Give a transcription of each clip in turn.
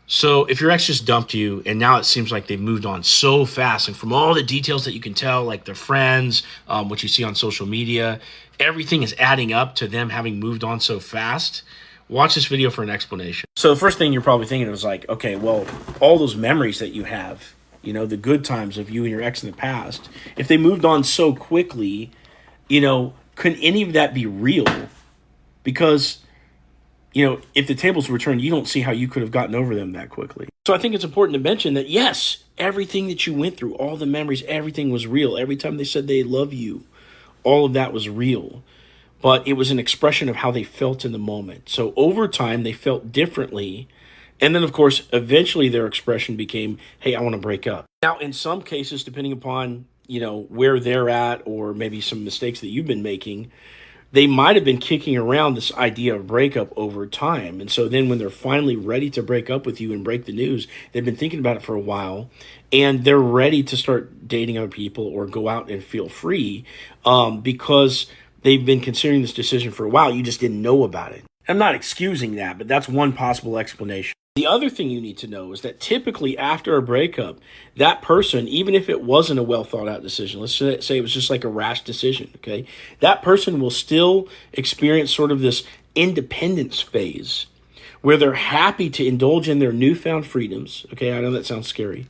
So if your ex just dumped you and now it seems like they've moved on so fast, and from all the details that you can tell, like their friends, what you see on social media, everything is adding up to them having moved on so fast. Watch this video for an explanation. So the first thing you're probably thinking is like, okay, well, all those memories that you have, the good times of you and your ex in the past, if they moved on so quickly, couldn't any of that be real? Because if the tables were turned, you don't see how you could have gotten over them that quickly. So I think it's important to mention that, yes, everything that you went through, all the memories, everything was real. Every time they said they love you, all of that was real. But it was an expression of how they felt in the moment. So over time, they felt differently. And then, of course, eventually their expression became, hey, I want to break up. Now, in some cases, depending upon, where they're at or maybe some mistakes that you've been making, they might have been kicking around this idea of breakup over time. And so then when they're finally ready to break up with you and break the news, they've been thinking about it for a while and they're ready to start dating other people or go out and feel free because they've been considering this decision for a while. You just didn't know about it. I'm not excusing that, but that's one possible explanation. The other thing you need to know is that typically after a breakup, that person, even if it wasn't a well thought out decision, let's say it was just like a rash decision, okay, that person will still experience sort of this independence phase where they're happy to indulge in their newfound freedoms. Okay, I know that sounds scary.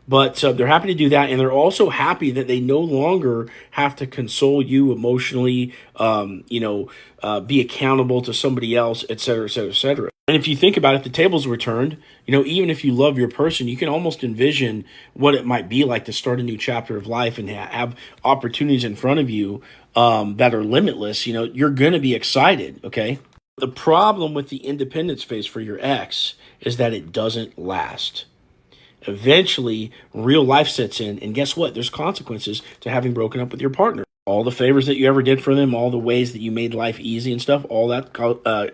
But they're happy to do that, and they're also happy that they no longer have to console you emotionally, be accountable to somebody else, et cetera, et cetera, et cetera. And if you think about it, the tables were turned. Even if you love your person, you can almost envision what it might be like to start a new chapter of life and have opportunities in front of you that are limitless. You're going to be excited, okay? The problem with the independence phase for your ex is that it doesn't last. Eventually, real life sets in, and guess what? There's consequences to having broken up with your partner. All the favors that you ever did for them, all the ways that you made life easy and stuff, all that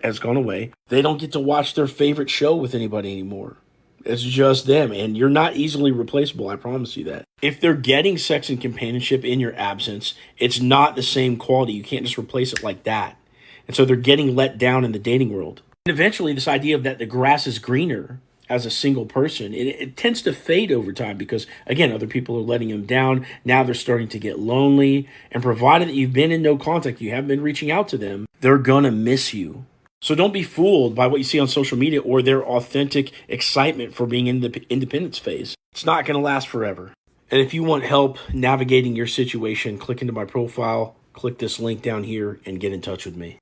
has gone away. They don't get to watch their favorite show with anybody anymore. It's just them, and you're not easily replaceable, I promise you that. If they're getting sex and companionship in your absence, it's not the same quality. You can't just replace it like that. And so they're getting let down in the dating world. And eventually, this idea of that the grass is greener as a single person, it tends to fade over time because, again, other people are letting them down. Now they're starting to get lonely. And provided that you've been in no contact, you haven't been reaching out to them, they're going to miss you. So don't be fooled by what you see on social media or their authentic excitement for being in the independence phase. It's not going to last forever. And if you want help navigating your situation, click into my profile, click this link down here, and get in touch with me.